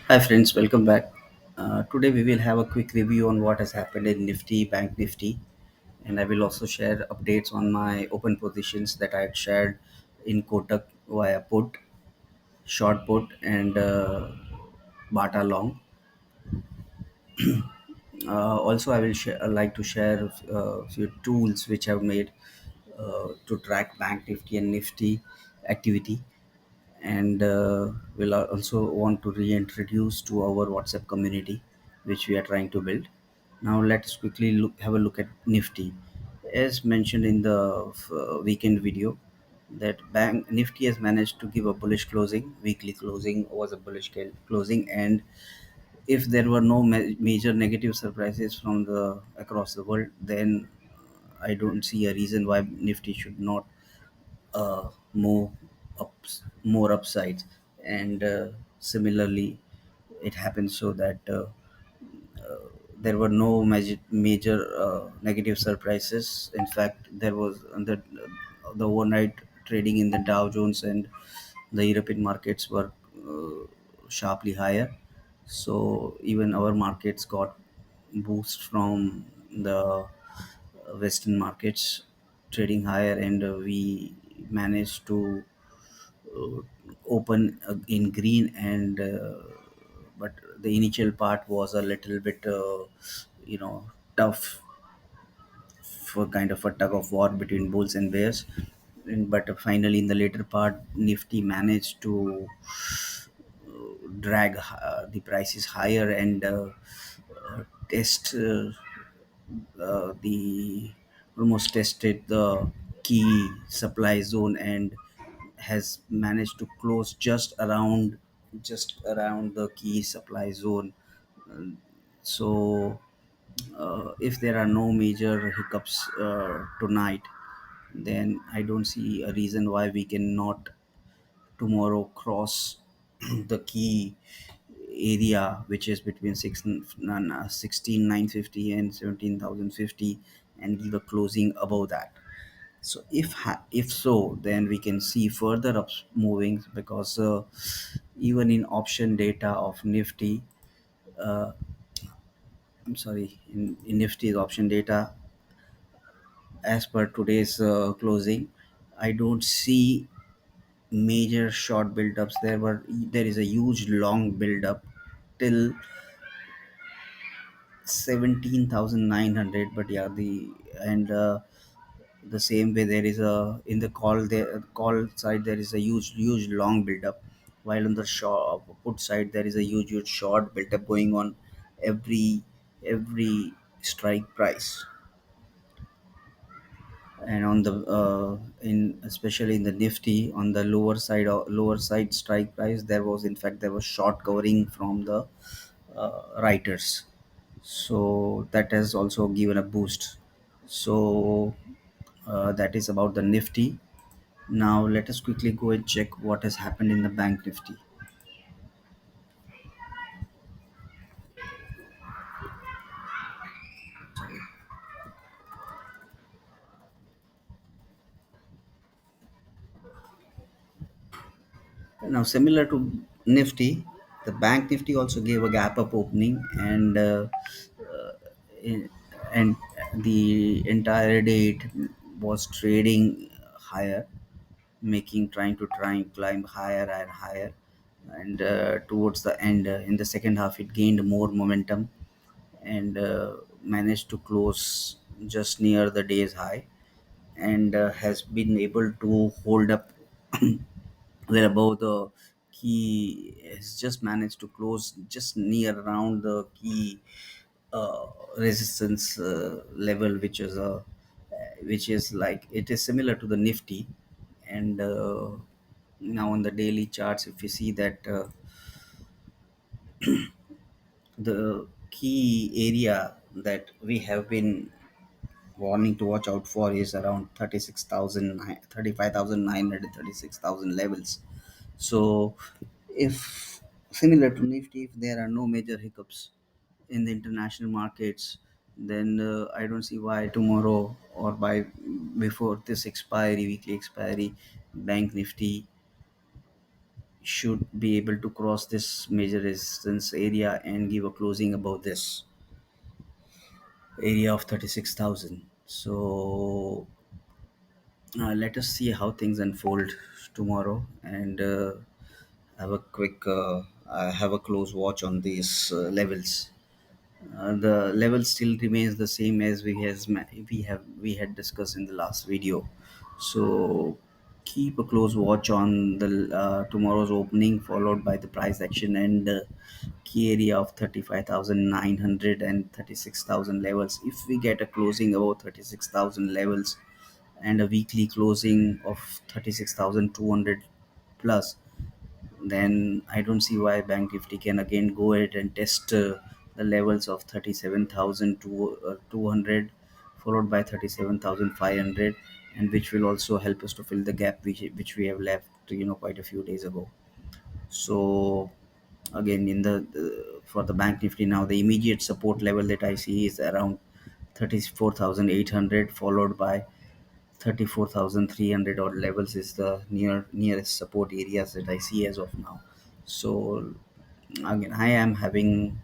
Hi friends, welcome back. Today we will have a quick review on what has happened in Nifty, Bank Nifty, and I will also share updates on my open positions that I had shared in Kotak via put, short put, and Bata long. Also, I will like to share a few tools which I've made to track Bank Nifty and Nifty activity, and we'll also want to reintroduce to our WhatsApp community, which we are trying to build. Now let's quickly have a look at Nifty. As mentioned in the weekend video, that Bank Nifty has managed to give a bullish closing. Weekly closing was a bullish closing, and if there were no major negative surprises from the across the world, then I don't see a reason why Nifty should not move up more upsides. And similarly, it happens so that there were no major negative surprises. In fact, there was the overnight trading in the Dow Jones and the European markets were sharply higher. So even our markets got boost from the Western markets trading higher, and we managed to uh, open in green, and but the initial part was a little bit tough for kind of a tug of war between bulls and bears. But finally in the later part, Nifty managed to drag the prices higher and test the almost tested the key supply zone, and has managed to close just around the key supply zone. So if there are no major hiccups tonight, then I don't see a reason why we cannot tomorrow cross the key area, which is between 16,950 and 17,050, and give a closing above that. So if so, then we can see further ups moving, because even in option data of Nifty, uh, I'm sorry, in Nifty's option data, as per today's closing, I don't see major short build-ups. There is a huge long build-up till 17,900, but yeah, the same way there is a in the call side there is a huge long build-up, while on the short put side there is a huge short build-up going on every strike price. And on the in especially in the Nifty, on the lower side strike price, there was short covering from the writers, so that has also given a boost. So that is about the Nifty. Now let us quickly go and check what has happened in the Bank Nifty. Now, similar to Nifty, the Bank Nifty also gave a gap up opening, and uh, in- and the entire day it was trading higher, making trying to try and climb higher and higher. And towards the end, in the second half, it gained more momentum, and managed to close just near the day's high, and has been able to hold up well above the key. Has just managed to close just near around the key resistance level, which is like it is similar to the Nifty. And now on the daily charts, if you see that the key area that we have been warning to watch out for is around 36,000, 35,936,000 levels. So if similar to Nifty, if there are no major hiccups in the international markets, then I don't see why tomorrow or by before this weekly expiry, Bank Nifty should be able to cross this major resistance area and give a closing above this area of 36,000. So let us see how things unfold tomorrow, and have a close watch on these levels. The level still remains the same as we had discussed in the last video. So keep a close watch on the tomorrow's opening, followed by the price action and key area of 35,900 and 36,000 levels. If we get a closing above 36,000 levels and a weekly closing of 36,200 plus, then I don't see why Bank Nifty can again go ahead and test the levels of 37,200, followed by 37,500, and which will also help us to fill the gap which we have left, quite a few days ago. So again, in the for the Bank Nifty now, the immediate support level that I see is around 34,800, followed by 34,300 odd levels is the nearest support areas that I see as of now. So again, I am having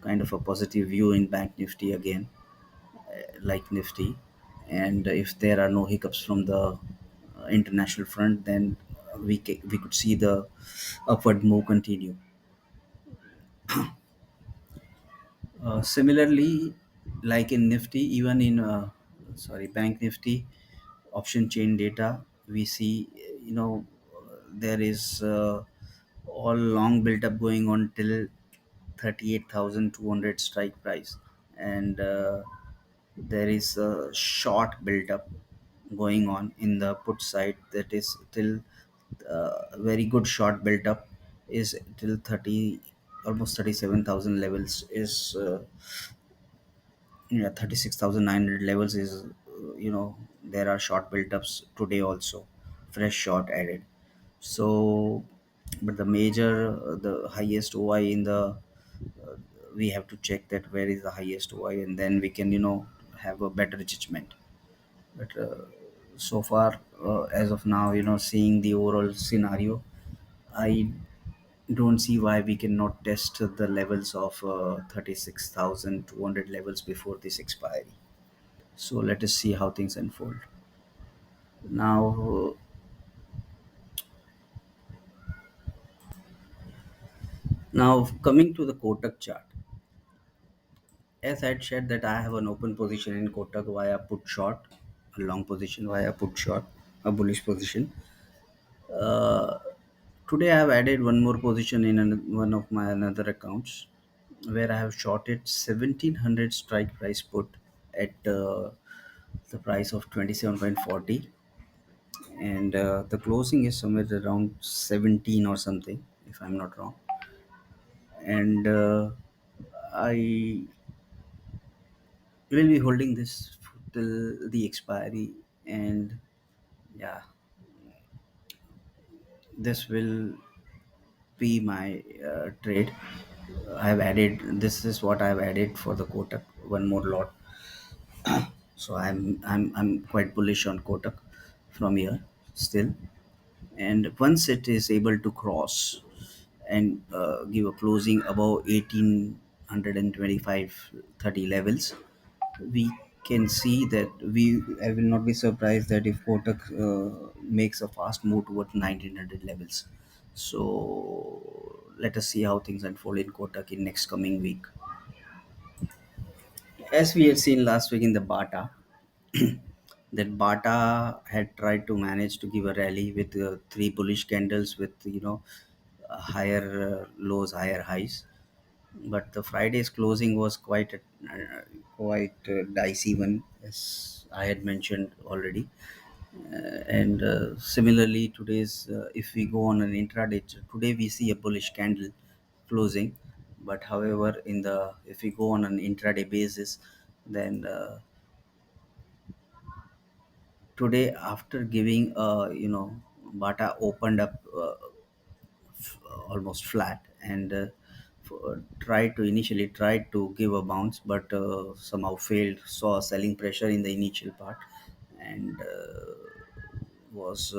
kind of a positive view in Bank Nifty again, like Nifty, and if there are no hiccups from the international front, then we could see the upward move continue. Similarly, like in Nifty, even in Bank Nifty option chain data, we see there is all long built up going on till 38,200 strike price, and there is a short build up going on in the put side, that is till very good short build up is till 30, almost 37,000 levels is yeah, 36,900 levels is there are short build ups today also, fresh short added. So but the major the highest OI in the we have to check that where is the highest OI, and then we can have a better judgment. But so far, as of now, seeing the overall scenario, I don't see why we cannot test the levels of 36,200 levels before this expiry. So let us see how things unfold. Now coming to the Kotak chart, as I had said that I have an open position in Kotak via put short, a long position via put short, a bullish position. Uh, Today I have added one more position in one of my another accounts, where I have shorted 1700 strike price put at the price of 27.40, and the closing is somewhere around 17 or something, if I'm not wrong. And I will be holding this till the expiry, and yeah, this will be my trade. I have added, this is what I have added for the Kotak, one more lot. So I'm quite bullish on Kotak from here still, and once it is able to cross and give a closing above 1825 30 levels, we can see that we I will not be surprised that if Kotak makes a fast move towards 1900 levels. So let us see how things unfold in Kotak in next coming week. As we had seen last week in the Bata, that Bata had tried to manage to give a rally with three bullish candles with higher lows, higher highs. But the Friday's closing was quite dicey one, as I had mentioned already. And similarly, today's if we go on an intraday, today we see a bullish candle closing. But however, in the if we go on an intraday basis, then today after giving Bata opened up almost flat, and tried to give a bounce, but somehow failed, saw selling pressure in the initial part, and was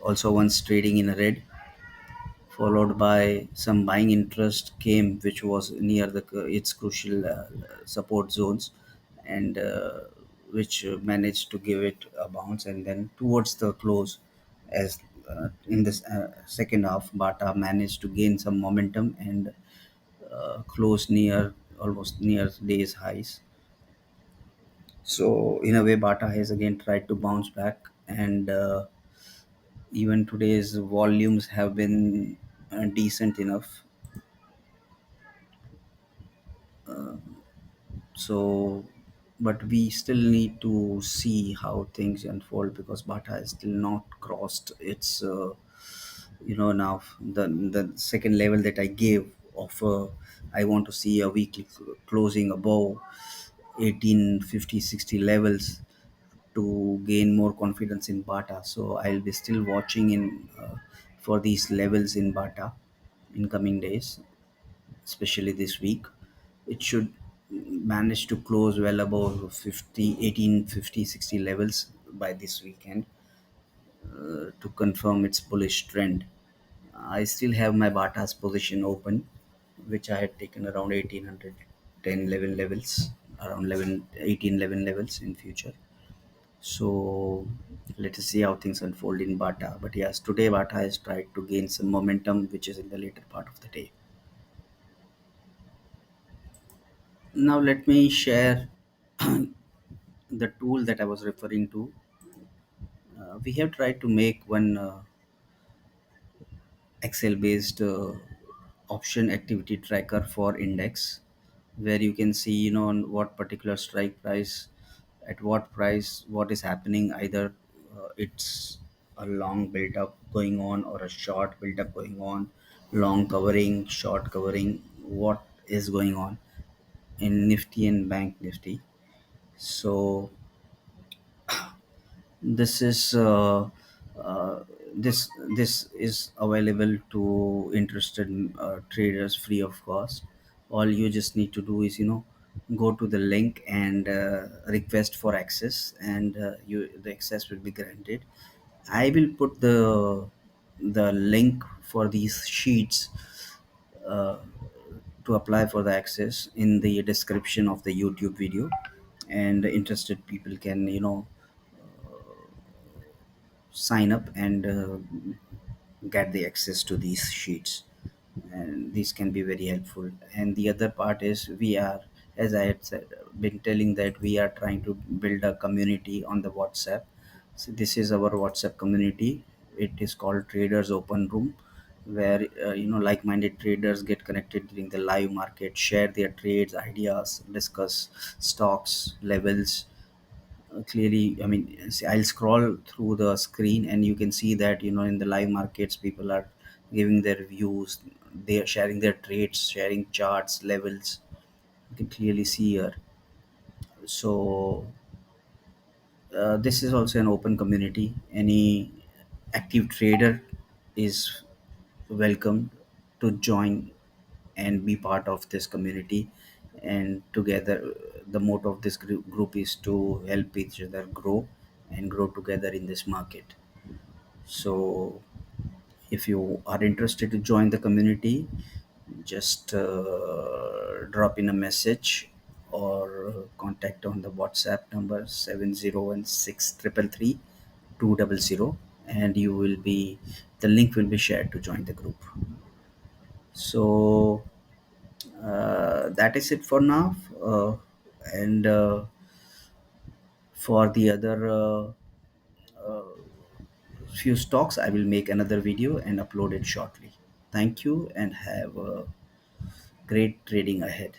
also once trading in a red followed by some buying interest came, which was near its crucial support zones, and which managed to give it a bounce. And then towards the close, as in this second half, Bata managed to gain some momentum and close near almost near day's highs. So in a way, Bata has again tried to bounce back, and even today's volumes have been decent enough. So, but we still need to see how things unfold because Bata has still not crossed its, now the second level that I gave of I want to see a weekly closing above 1850-60 levels to gain more confidence in Bata. So I'll be still watching in for these levels in Bata in coming days, especially this week. It should manage to close well above 50, 1850, 60 levels by this weekend to confirm its bullish trend. I still have my Bata's position open, which I had taken around 1810 11 levels, around 11, 18 11 levels in future. So let us see how things unfold in Bata. But yes, today Bata has tried to gain some momentum, which is in the later part of the day. Now let me share the tool that I was referring to. We have tried to make one Excel based option activity tracker for index where you can see on what particular strike price, at what price, what is happening, either it's a long build up going on or a short build up going on, long covering, short covering, what is going on in Nifty and Bank Nifty. So this is uh, this is available to interested traders free of cost. All you just need to do is go to the link and request for access, and you the access will be granted. I will put the link for these sheets uh, to apply for the access in the description of the YouTube video, and interested people can sign up and get the access to these sheets, and these can be very helpful. And the other part is, we are, as I had said, been telling, that we are trying to build a community on the WhatsApp. So this is our WhatsApp community. It is called Traders Open Room, where like-minded traders get connected during the live market, share their trades, ideas, discuss stocks levels. Clearly, I mean, see, I'll scroll through the screen and you can see that in the live markets people are giving their views, they are sharing their trades, sharing charts, levels. You can clearly see here. So this is also an open community. Any active trader is welcome to join and be part of this community. And together, the motto of this group is to help each other grow and grow together in this market. So if you are interested to join the community, just drop in a message or contact on the WhatsApp number 7016333200, and you will be the link will be shared to join the group. So that is it for now. And for the other few stocks, I will make another video and upload it shortly. Thank you and have a great trading ahead.